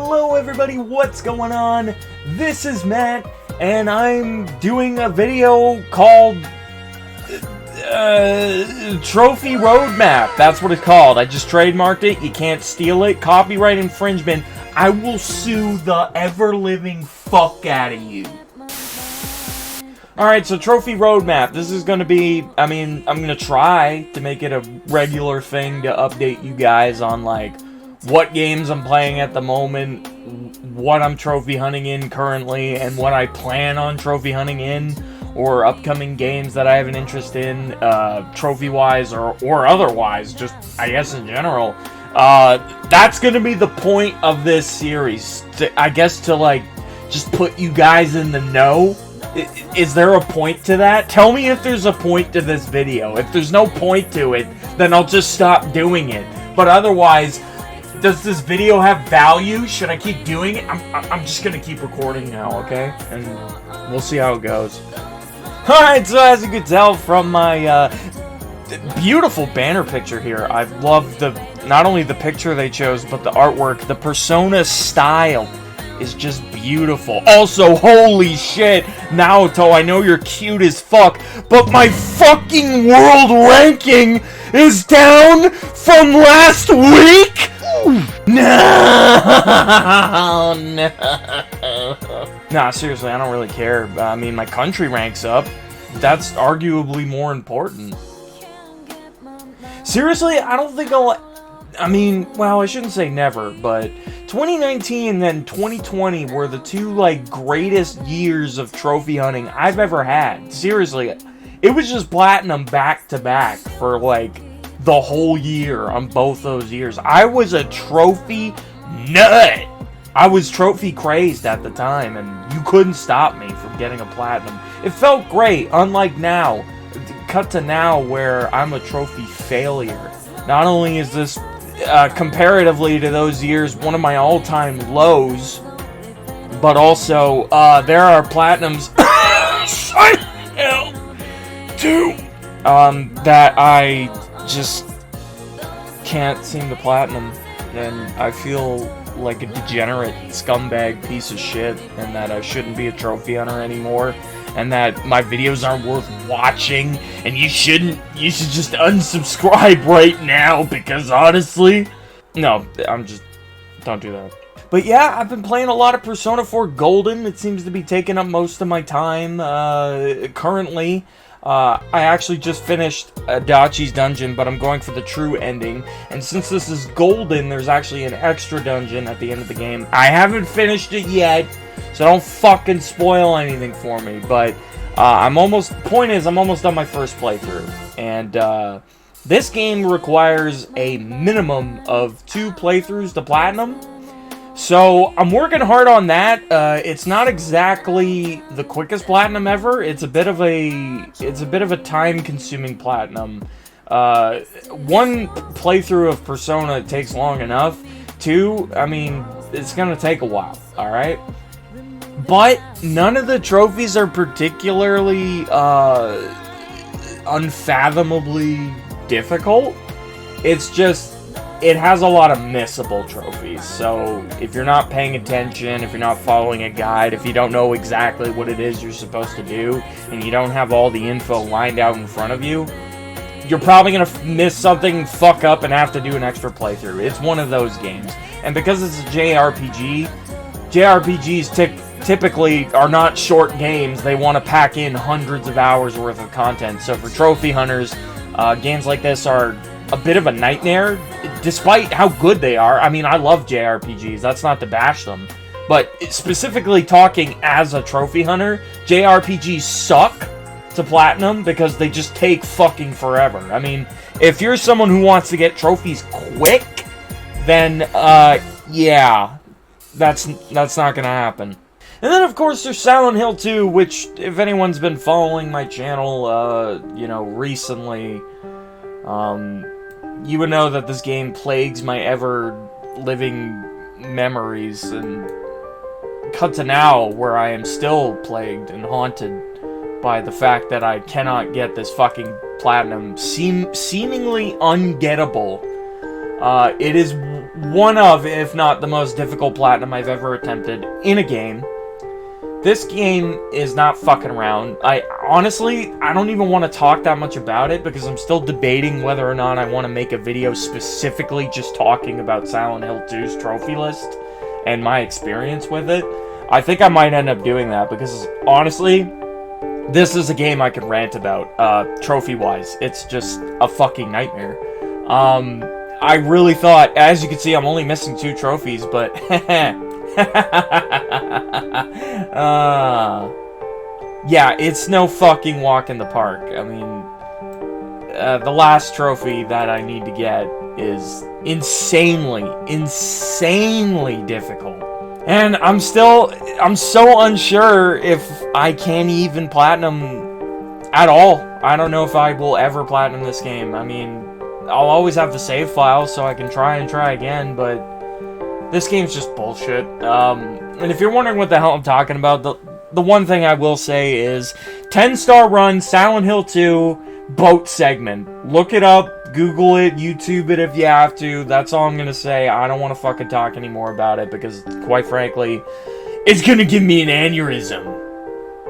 Hello everybody, what's going on? This is Matt, and I'm doing a video called Trophy Roadmap. That's what it's called. I just trademarked it. You can't steal it. Copyright infringement. I will sue the ever-living fuck out of you. Alright, so Trophy Roadmap. This is going to be, I'm going to try to make it a regular thing to update you guys on, like, what games I'm playing at the moment, what I'm trophy hunting in currently, and what I plan on trophy hunting in, or upcoming games that I have an interest in, trophy-wise or otherwise, just, I guess, in general. That's going to be the point of this series, I guess, to, like, just put you guys in the know. Is there a point to that? Tell me if there's a point to this video. If there's no point to it, then I'll just stop doing it. But otherwise, does this video have value? Should I keep doing it? I'm just gonna keep recording now, okay? And we'll see how it goes. Alright, so as you can tell from my beautiful banner picture here, I love not only the picture they chose, but the artwork. The Persona style is just beautiful. Also, holy shit, Naoto, I know you're cute as fuck, but my fucking world ranking is down from last week? No. Nah, seriously, I don't really care. I mean, my country ranks up. That's arguably more important. Seriously, I don't think well, I shouldn't say never, but 2019 and 2020 were the two, like, greatest years of trophy hunting I've ever had. Seriously, it was just platinum back to back for, like, the whole year on both those years. I was a trophy nut. I was trophy crazed at the time, and you couldn't stop me from getting a platinum. It felt great, unlike now. Cut to now, where I'm a trophy failure. Not only is this comparatively to those years one of my all-time lows, but also there are platinums that I just can't seem to platinum, and I feel like a degenerate scumbag piece of shit, and that I shouldn't be a trophy hunter anymore, and that my videos aren't worth watching, and you should just unsubscribe right now, because honestly, no, don't do that. But yeah, I've been playing a lot of Persona 4 Golden. It seems to be taking up most of my time, currently. I actually just finished Adachi's dungeon, but I'm going for the true ending. And since this is Golden, there's actually an extra dungeon at the end of the game. I haven't finished it yet, so don't fucking spoil anything for me. But point is, I'm almost done my first playthrough. And this game requires a minimum of 2 playthroughs to platinum. So I'm working hard on that. It's not exactly the quickest platinum ever. It's a bit of a time-consuming platinum. 1 playthrough of Persona takes long enough. 2, I mean, it's gonna take a while. All right, but none of the trophies are particularly unfathomably difficult. It's just, it has a lot of missable trophies, so if you're not paying attention, if you're not following a guide, if you don't know exactly what it is you're supposed to do, and you don't have all the info lined out in front of you, you're probably going to miss something, fuck up, and have to do an extra playthrough. It's one of those games. And because it's a JRPG, JRPGs typically are not short games. They want to pack in hundreds of hours worth of content. So for trophy hunters, games like this are a bit of a nightmare, despite how good they are. I mean, I love JRPGs, that's not to bash them, but specifically talking as a trophy hunter, JRPGs suck to platinum because they just take fucking forever. I mean, if you're someone who wants to get trophies quick, then yeah, that's not gonna happen. And then, of course, there's Silent Hill 2, which, if anyone's been following my channel, recently, you would know that this game plagues my ever-living memories, and cut to now, where I am still plagued and haunted by the fact that I cannot get this fucking platinum, seemingly ungettable. It is one of, if not the most difficult platinum I've ever attempted in a game. This game is not fucking around. Honestly, I don't even want to talk that much about it because I'm still debating whether or not I want to make a video specifically just talking about Silent Hill 2's trophy list and my experience with it. I think I might end up doing that because, honestly, this is a game I could rant about, trophy-wise. It's just a fucking nightmare. I really thought, as you can see, I'm only missing 2 trophies, but yeah, it's no fucking walk in the park. I mean, the last trophy that I need to get is insanely difficult. And I'm so unsure if I can even platinum at all. I don't know if I will ever platinum this game. I mean, I'll always have the save file so I can try again, but this game's just bullshit. And if you're wondering what the hell I'm talking about, the one thing I will say is 10-star run, Silent Hill 2, boat segment. Look it up, Google it, YouTube it if you have to. That's all I'm gonna say. I don't want to fucking talk anymore about it because, quite frankly, it's gonna give me an aneurysm.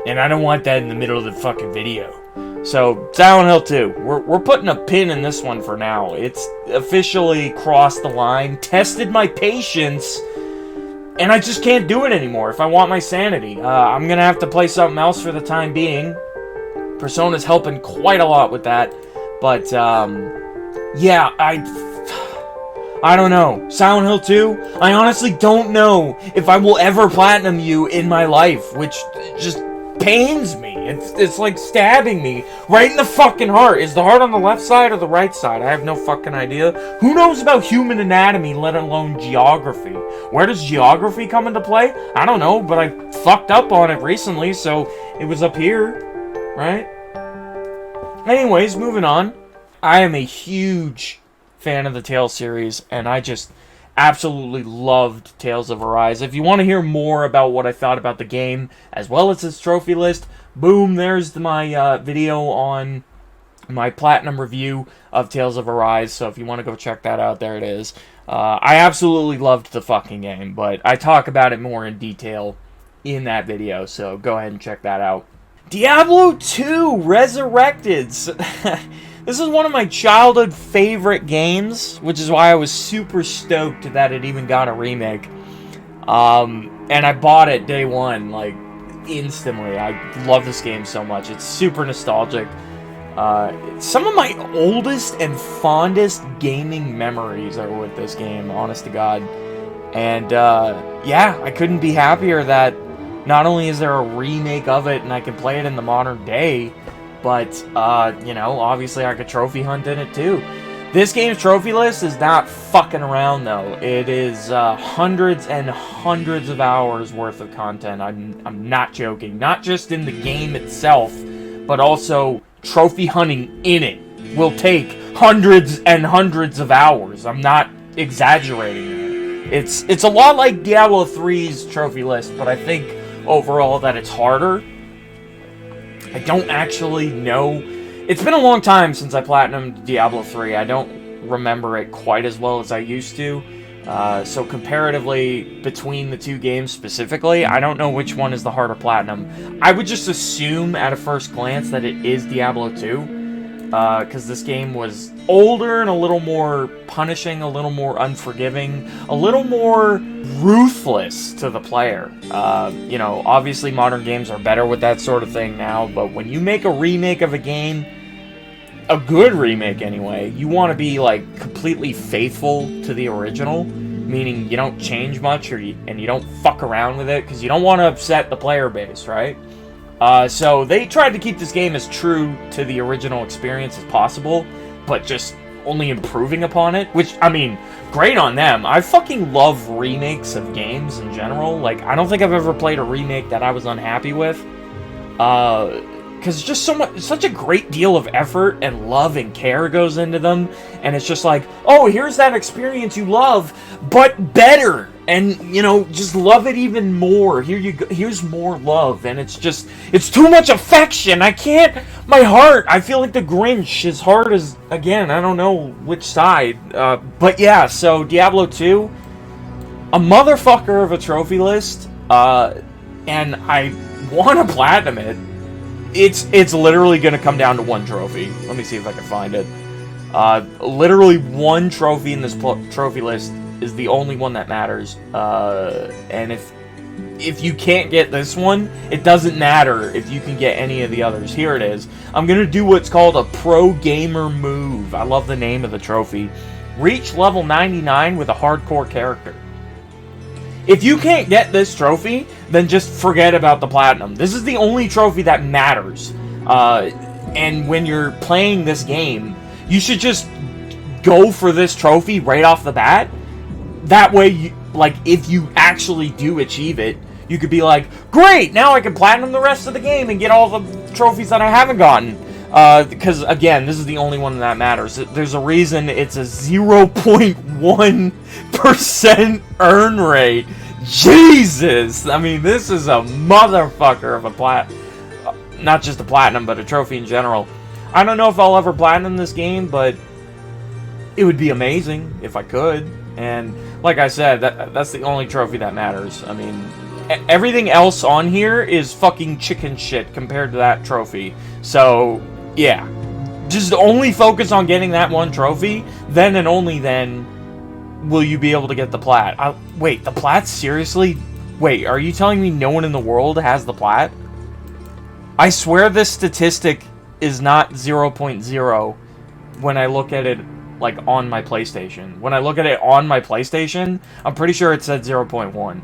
And I don't want that in the middle of the fucking video. So, Silent Hill 2. We're putting a pin in this one for now. It's officially crossed the line, tested my patience, and I just can't do it anymore if I want my sanity. I'm gonna have to play something else for the time being. Persona's helping quite a lot with that. But, yeah, I don't know. Silent Hill 2, I honestly don't know if I will ever platinum you in my life, which just pains me. It's like stabbing me right in the fucking heart. Is the heart on the left side or the right side? I have no fucking idea. Who knows about human anatomy, let alone geography? Where does geography come into play? I don't know, but I fucked up on it recently, so it was up here, right? Anyways, moving on. I am a huge fan of the Tales series, and I just absolutely loved Tales of Arise. If you want to hear more about what I thought about the game, as well as its trophy list, boom, there's my video on my platinum review of Tales of Arise, so if you want to go check that out, there it is. I absolutely loved the fucking game, but I talk about it more in detail in that video, so go ahead and check that out. Diablo 2 Resurrected! This is one of my childhood favorite games, which is why I was super stoked that it even got a remake. And I bought it day one, like, instantly. I love this game so much. It's super nostalgic. Some of my oldest and fondest gaming memories are with this game, honest to God. And, yeah, I couldn't be happier that not only is there a remake of it and I can play it in the modern day, but, you know, obviously I could trophy hunt in it too. This game's trophy list is not fucking around, though. It is hundreds and hundreds of hours worth of content. I'm not joking. Not just in the game itself, but also trophy hunting in it will take hundreds and hundreds of hours. I'm not exaggerating. It's a lot like Diablo 3's trophy list, but I think overall that it's harder. I don't actually know. It's been a long time since I platinumed Diablo 3. I don't remember it quite as well as I used to. So comparatively, between the two games specifically, I don't know which one is the harder platinum. I would just assume at a first glance that it is Diablo 2. Because this game was older and a little more punishing, a little more unforgiving, a little more ruthless to the player. You know, obviously modern games are better with that sort of thing now, but when you make a remake of a game, a good remake anyway, you want to be, like, completely faithful to the original, meaning you don't change much and you don't fuck around with it, because you don't want to upset the player base, right? So they tried to keep this game as true to the original experience as possible, but just only improving upon it, which, I mean, great on them. I fucking love remakes of games in general. Like, I don't think I've ever played a remake that I was unhappy with. because just such a great deal of effort and love and care goes into them, and it's just like, oh, here's that experience you love, but better, and you know, just love it even more. Here you go, here's more love, and it's too much affection. I can't, my heart, I feel like the Grinch, as hard as, again, I don't know which side, but yeah, so Diablo 2, a motherfucker of a trophy list, and I want to platinum it. It's literally going to come down to one trophy. Let me see if I can find it. Literally one trophy in this trophy list is the only one that matters. And if you can't get this one, it doesn't matter if you can get any of the others. Here it is. I'm going to do what's called a pro gamer move. I love the name of the trophy. Reach level 99 with a hardcore character. If you can't get this trophy, then just forget about the platinum. This is the only trophy that matters. And when you're playing this game, you should just go for this trophy right off the bat. That way, if you actually do achieve it, you could be like, great, now I can platinum the rest of the game and get all the trophies that I haven't gotten. Because, again, this is the only one that matters. There's a reason it's a 0.1% earn rate. Jesus! I mean, this is a motherfucker of a not just a platinum, but a trophy in general. I don't know if I'll ever platinum this game, but it would be amazing if I could. And, like I said, that's the only trophy that matters. I mean, everything else on here is fucking chicken shit compared to that trophy. So, yeah. Just only focus on getting that one trophy, then and only then will you be able to get the plat. Wait, the plat? Seriously? Wait, are you telling me no one in the world has the plat? I swear this statistic is not 0.0 when I look at it, on my PlayStation. When I look at it on my PlayStation, I'm pretty sure it said 0.1.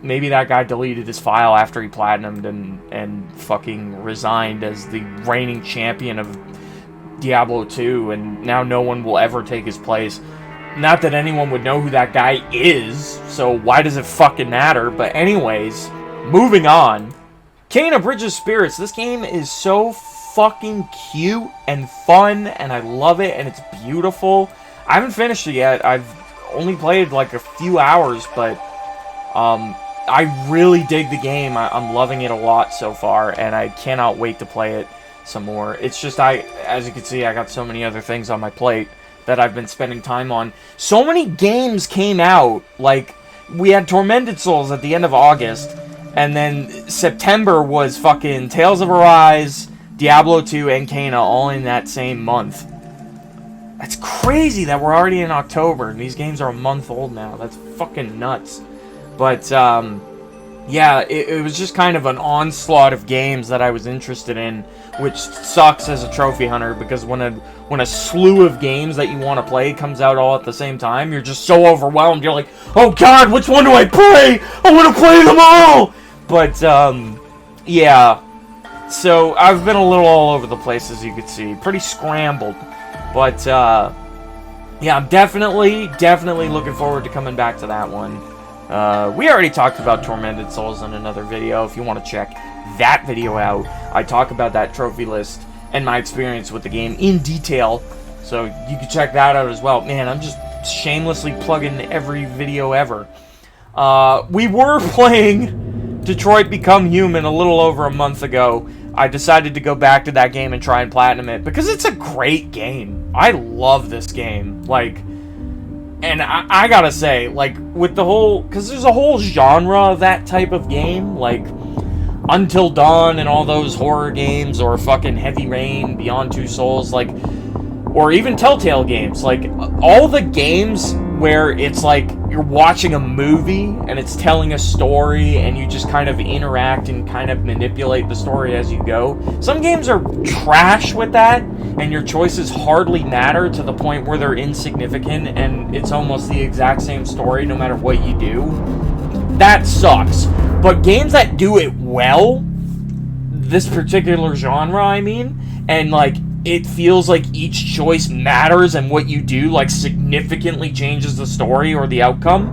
Maybe that guy deleted his file after he platinumed and fucking resigned as the reigning champion of Diablo 2, and now no one will ever take his place. Not that anyone would know who that guy is, so why does it fucking matter? But anyways, moving on. Kena Bridge of Spirits. This game is so fucking cute and fun, and I love it, and it's beautiful. I haven't finished it yet. I've only played a few hours, but I really dig the game. I'm loving it a lot so far, and I cannot wait to play it some more. It's just, as you can see, I got so many other things on my plate that I've been spending time on. So many games came out. We had Tormented Souls at the end of August, and then September was fucking Tales of Arise, Diablo 2, and Kena all in that same month. That's crazy that we're already in October, and these games are a month old now. That's fucking nuts. But, yeah, it was just kind of an onslaught of games that I was interested in, which sucks as a trophy hunter, because when a slew of games that you want to play comes out all at the same time, you're just so overwhelmed. You're like, oh god, which one do I play? I want to play them all! But, yeah. So, I've been a little all over the place, as you can see. Pretty scrambled. But, yeah, I'm definitely looking forward to coming back to that one. We already talked about Tormented Souls in another video. If you want to check that video out, I talk about that trophy list and my experience with the game in detail, so you can check that out as well. Man, I'm just shamelessly plugging every video ever. We were playing Detroit Become Human a little over a month ago. I decided to go back to that game and try and platinum it, because it's a great game. I love this game. And I gotta say, with the whole... Because there's a whole genre of that type of game, Until Dawn and all those horror games, or fucking Heavy Rain, Beyond Two Souls, or even Telltale games. All the games where it's you're watching a movie, and it's telling a story, and you just kind of interact and kind of manipulate the story as you go. Some games are trash with that, and your choices hardly matter to the point where they're insignificant, and it's almost the exact same story no matter what you do. That sucks. But games that do it well, this particular genre, I mean, and it feels like each choice matters, and what you do significantly changes the story or the outcome.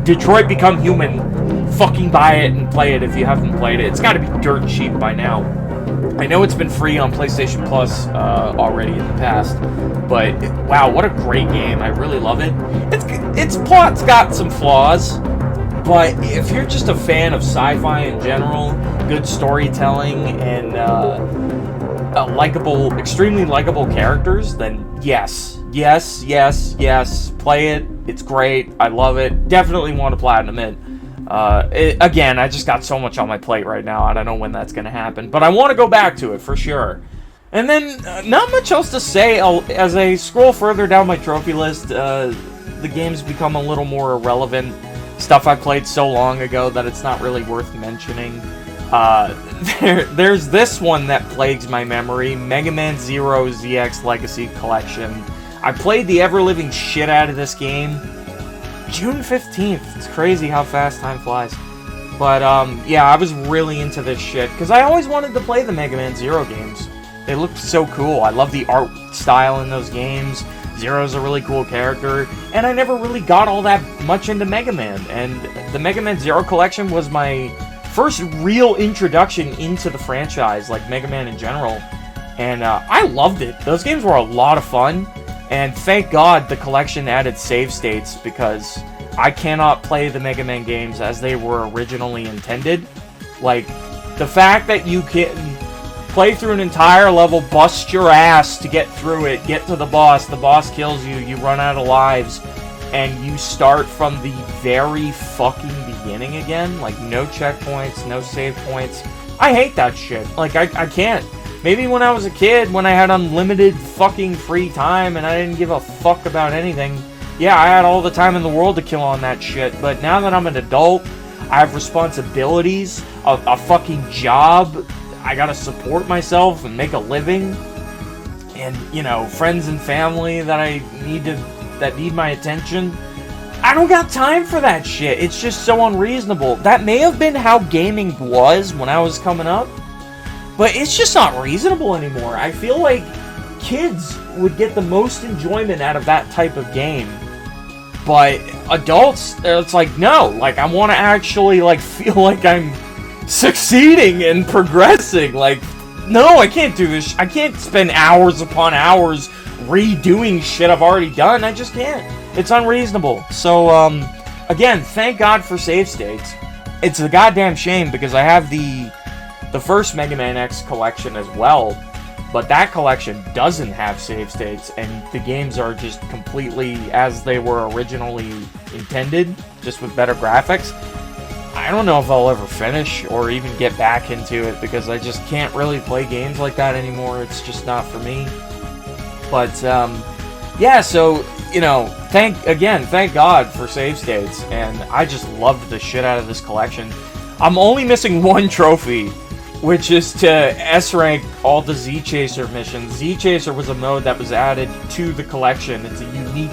Detroit Become Human fucking buy it and play it if you haven't played it. It's got to be dirt cheap by now. I know it's been free on PlayStation Plus already in the past, but wow, what a great game. I really love it. Its plot's got some flaws, but if you're just a fan of sci-fi in general, good storytelling, and extremely likable characters, then yes, play it. It's great. I love it. Definitely want to platinum it. Again, I just got so much on my plate right now. I don't know when that's going to happen, but I want to go back to it for sure. And then, not much else to say. As I scroll further down my trophy list, the games become a little more irrelevant. Stuff I played so long ago that it's not really worth mentioning. There's this one that plagues my memory, Mega Man Zero ZX Legacy Collection. I played the ever-living shit out of this game. June 15th. It's crazy how fast time flies. But, yeah, I was really into this shit, because I always wanted to play the Mega Man Zero games. They looked so cool. I love the art style in those games. Zero's a really cool character, and I never really got all that much into Mega Man. And the Mega Man Zero collection was my first real introduction into the franchise, like Mega Man in general. And I loved it. Those games were a lot of fun. And thank God the collection added save states, because I cannot play the Mega Man games as they were originally intended. Like, the fact that you can play through an entire level, bust your ass to get through it, get to the boss kills you, you run out of lives, and you start from the very fucking beginning again. Like, no checkpoints, no save points. I hate that shit. Like, I can't. Maybe when I was a kid, when I had unlimited fucking free time and I didn't give a fuck about anything, yeah, I had all the time in the world to kill on that shit. But now that I'm an adult, I have responsibilities, a fucking job, I gotta support myself and make a living, and, you know, friends and family that need my attention. I don't got time for that shit. It's just so unreasonable. That may have been how gaming was when I was coming up, but it's just not reasonable anymore. I feel like kids would get the most enjoyment out of that type of game, but adults, it's like, no, like, I want to actually, like, feel like I'm succeeding and progressing. Like, no, I can't do this. I can't spend hours upon hours redoing shit I've already done. I just can't. It's unreasonable. So, again, thank God for save states. It's a goddamn shame, because I have the first Mega Man X collection as well, but that collection doesn't have save states, and the games are just completely as they were originally intended, just with better graphics. I don't know if I'll ever finish or even get back into it, because I just can't really play games like that anymore. It's just not for me. But, yeah, so, you know, thank God for save states, and I just loved the shit out of this collection. I'm only missing one trophy, which is to S-rank all the Z-Chaser missions. Z-Chaser was a mode that was added to the collection. It's a unique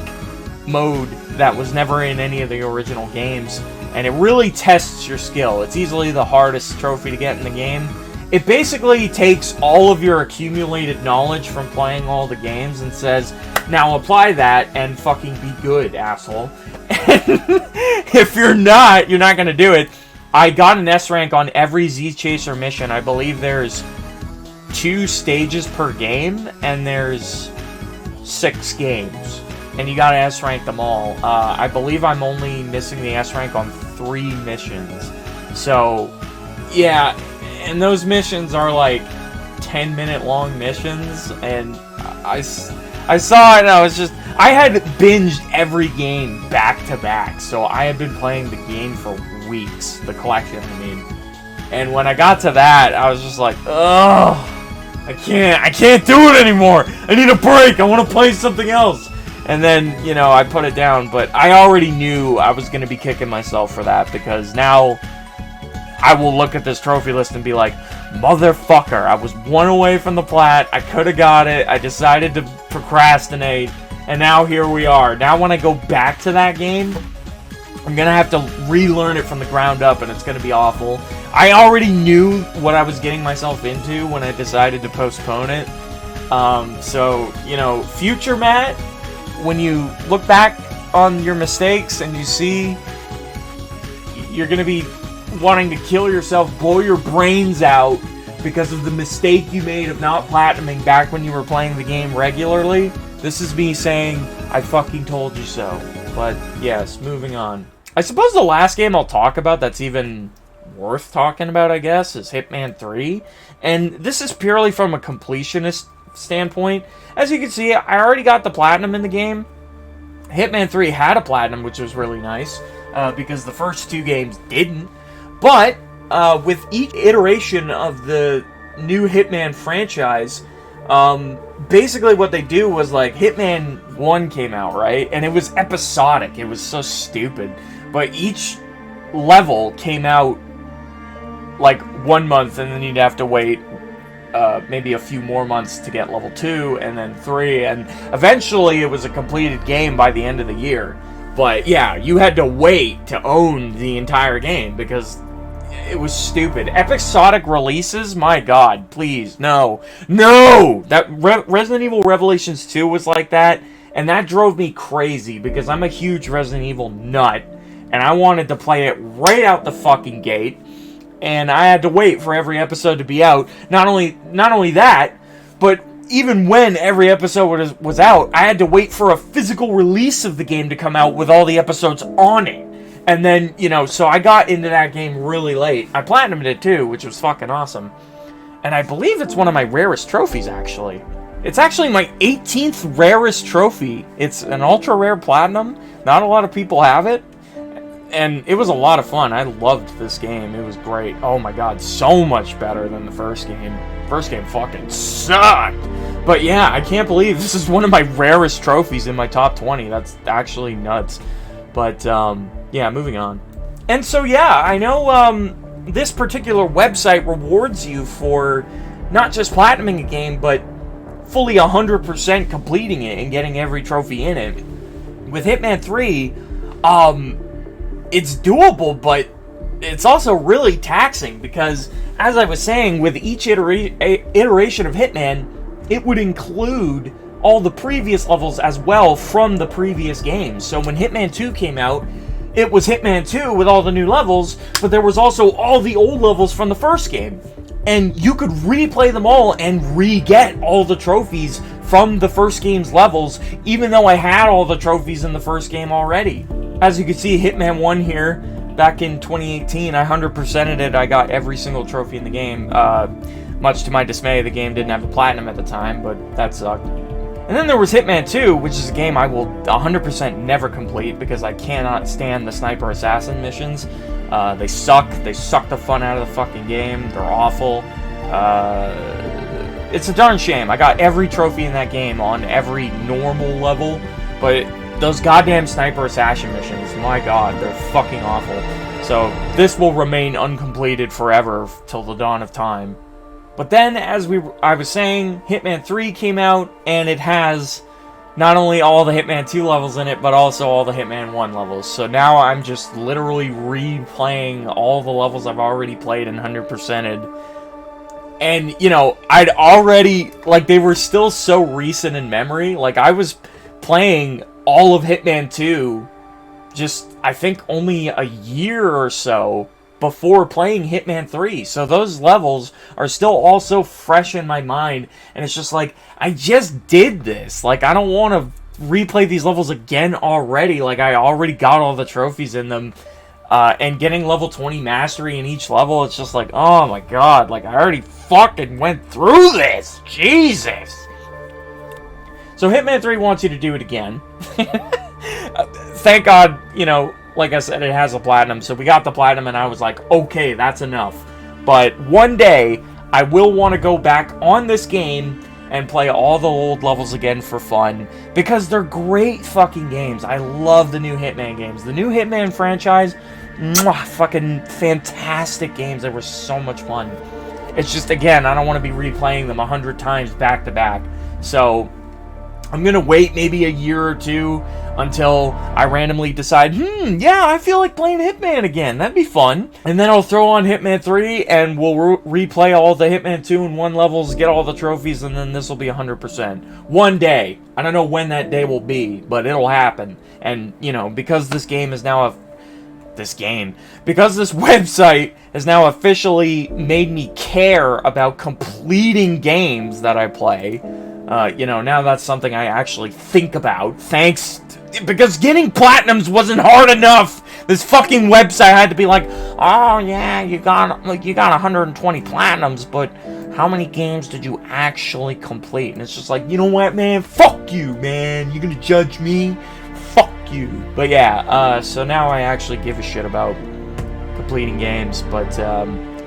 mode that was never in any of the original games, and it really tests your skill. It's easily the hardest trophy to get in the game. It basically takes all of your accumulated knowledge from playing all the games and says, now apply that and fucking be good, asshole. And if you're not gonna do it. I got an S rank on every Z-Chaser mission. I believe there's 2 stages per game, and there's 6 games. And you gotta S rank them all. I believe I'm only missing the S rank on 3 missions. So, yeah, and those missions are like 10-minute long missions, and I saw it and I had binged every game back to back, so I had been playing the game for weeks, the collection, I mean. And when I got to that, I was just like, ugh, I can't do it anymore. I need a break. I want to play something else. And then, you know, I put it down, but I already knew I was going to be kicking myself for that, because now I will look at this trophy list and be like, motherfucker, I was 1 away from the plat. I could have got it. I decided to procrastinate, and now here we are. Now when I go back to that game, I'm going to have to relearn it from the ground up, and it's going to be awful. I already knew what I was getting myself into when I decided to postpone it. So, you know, future Matt, when you look back on your mistakes and you see you're going to be wanting to kill yourself, blow your brains out because of the mistake you made of not platinuming back when you were playing the game regularly. This is me saying, I fucking told you so. But yes, moving on. I suppose the last game I'll talk about that's even worth talking about, I guess, is Hitman 3. And this is purely from a completionist standpoint. As you can see, I already got the platinum in the game. Hitman 3 had a platinum, which was really nice, because the first two games didn't. But with each iteration of the new Hitman franchise, basically what they do was, like, Hitman 1 came out, right? And it was episodic. It was so stupid. But each level came out, like, 1 month, and then you'd have to wait maybe a few more months to get level 2, and then 3, and eventually it was a completed game by the end of the year. But yeah, you had to wait to own the entire game, because it was stupid. Episodic releases? My god, please, no. No! That Resident Evil Revelations 2 was like that, and that drove me crazy, because I'm a huge Resident Evil nut, and I wanted to play it right out the fucking gate. And I had to wait for every episode to be out. Not only that, but even when every episode was out, I had to wait for a physical release of the game to come out with all the episodes on it. And then, you know, so I got into that game really late. I platinumed it too, which was fucking awesome. And I believe it's one of my rarest trophies, actually. It's actually my 18th rarest trophy. It's an ultra rare platinum. Not a lot of people have it. And it was a lot of fun. I loved this game. It was great. Oh my god, so much better than the first game. First game fucking sucked. But yeah, I can't believe this is one of my rarest trophies in my top 20. That's actually nuts. But, yeah, moving on. And so, yeah, I know this particular website rewards you for not just platinuming a game, but fully 100% completing it and getting every trophy in it. With Hitman 3, it's doable, but it's also really taxing because, as I was saying, with each iteration of Hitman, it would include all the previous levels as well from the previous games. So when Hitman 2 came out, it was Hitman 2 with all the new levels, but there was also all the old levels from the first game. And you could replay them all and re-get all the trophies from the first game's levels, even though I had all the trophies in the first game already. As you can see, Hitman 1 here, back in 2018, I 100%ed it. I got every single trophy in the game. Much to my dismay, the game didn't have a platinum at the time, but that sucked. And then there was Hitman 2, which is a game I will 100% never complete because I cannot stand the sniper assassin missions. They suck. They suck the fun out of the fucking game. They're awful. It's a darn shame. I got every trophy in that game on every normal level, but those goddamn sniper assassin missions, my god, they're fucking awful. So this will remain uncompleted forever till the dawn of time. But then, as I was saying, Hitman 3 came out, and it has not only all the Hitman 2 levels in it, but also all the Hitman 1 levels. So now I'm just literally replaying all the levels I've already played and 100%ed. And, you know, I'd already, like, they were still so recent in memory. Like, I was playing all of Hitman 2 just, I think, only a year or so before playing Hitman 3. So those levels are still also fresh in my mind. And it's just like, I just did this. Like, I don't want to replay these levels again already. Like, I already got all the trophies in them. And getting level 20 mastery in each level, it's just like, oh my god. Like, I already fucking went through this. Jesus. So Hitman 3 wants you to do it again. Thank God, you know, like I said, it has a platinum. So we got the platinum and I was like, okay, that's enough. But one day, I will want to go back on this game and play all the old levels again for fun. Because they're great fucking games. I love the new Hitman games. The new Hitman franchise, fucking fantastic games. They were so much fun. It's just, again, I don't want to be replaying them 100 times back to back. So I'm going to wait maybe a year or two until I randomly decide, yeah, I feel like playing Hitman again. That'd be fun. And then I'll throw on Hitman 3 and we'll replay all the Hitman 2 and 1 levels, get all the trophies, and then this will be 100%. One day. I don't know when that day will be, but it'll happen. And, you know, because this game is now this game. Because this website has now officially made me care about completing games that I play. You know, now that's something I actually think about. Because getting platinums wasn't hard enough. This fucking website had to be like, oh yeah, you got 120 platinums, but how many games did you actually complete? And it's just like, you know what, man? Fuck you, man. You gonna judge me? Fuck you. But yeah, so now I actually give a shit about completing games. But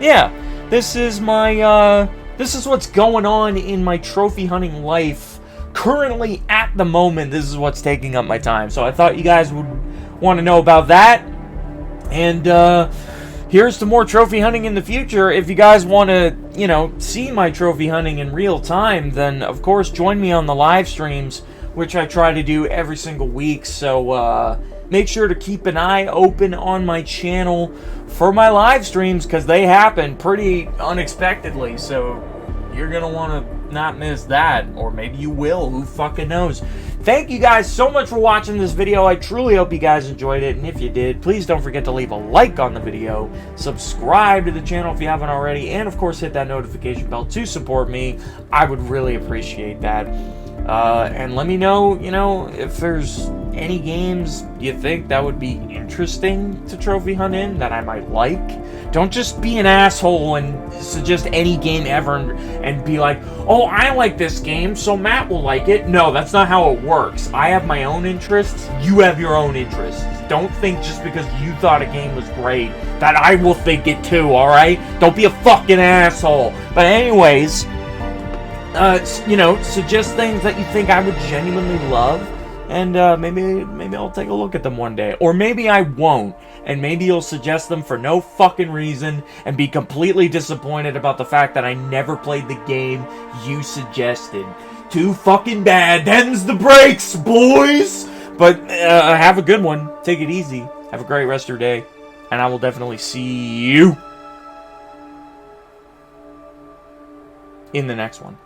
yeah, this is my this is what's going on in my trophy hunting life. Currently, at the moment, this is what's taking up my time. So I thought you guys would want to know about that. And here's to more trophy hunting in the future. If you guys want to, you know, see my trophy hunting in real time, then of course join me on the live streams, which I try to do every single week. So make sure to keep an eye open on my channel for my live streams, because they happen pretty unexpectedly. So you're going to want to not miss that, or maybe you will, who fucking knows. Thank you guys so much for watching this video. I truly hope you guys enjoyed it, and if you did, please don't forget to leave a like on the video, subscribe to the channel if you haven't already, and of course hit that notification bell to support me. I would really appreciate that. And let me know, you know, if there's any games you think that would be interesting to trophy hunt in that I might like. Don't just be an asshole and suggest any game ever and be like, oh, I like this game, so Matt will like it. No, that's not how it works. I have my own interests. You have your own interests. Don't think just because you thought a game was great that I will think it too, alright? Don't be a fucking asshole. But anyways, you know, suggest things that you think I would genuinely love, and maybe I'll take a look at them one day, or maybe I won't, and maybe you'll suggest them for no fucking reason and be completely disappointed about the fact that I never played the game you suggested. Too fucking bad. Them's the breaks, boys. But have a good one. Take it easy. Have a great rest of your day, and I will definitely see you in the next one.